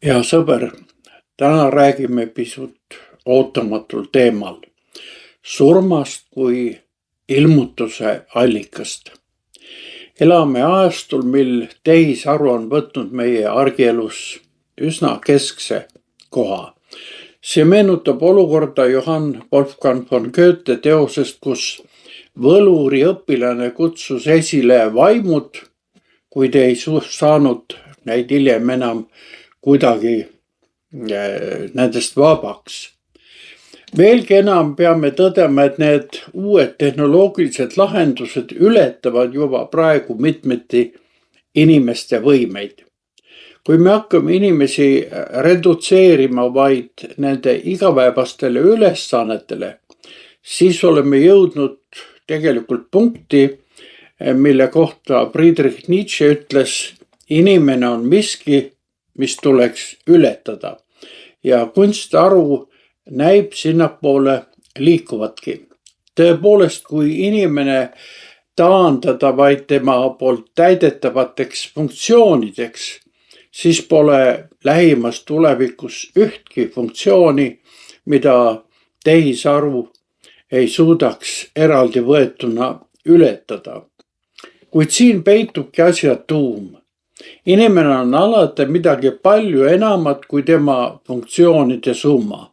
Hea sõber, täna räägime pisut ootamatul teemal surmast kui ilmutuse allikast. Elame ajastul, mil tehisaru on võtnud meie argielus üsna keskse koha. See meenutab olukorda Johann Wolfgang von Goethe teosest, kus võluriõpilane kutsus esile vaimud, kuid ei saanud neid hiljem enam kuidagi nendest vabaks. Veelgi enam peame tõdema, et need uued tehnoloogilised lahendused ületavad juba praegu mitmeti inimeste võimeid. Kui me hakkame inimesi redutseerima vaid nende igapäevastele ülesannetele, siis oleme jõudnud tegelikult punkti, mille kohta Friedrich Nietzsche ütles, inimene on miski, mis tuleks ületada. Ja kunstaru näib sinnapoole liikuvatki. Tõepoolest, kui inimene taandada vaid tema poolt täidetavateks funktsioonideks, siis pole lähimas tulevikus ühtki funktsiooni, mida tehisaru ei suudaks eraldi võetuna ületada. Kuid siin peitubki asja tuum. Inimene on alati midagi palju enamat kui tema funktsioonide summa.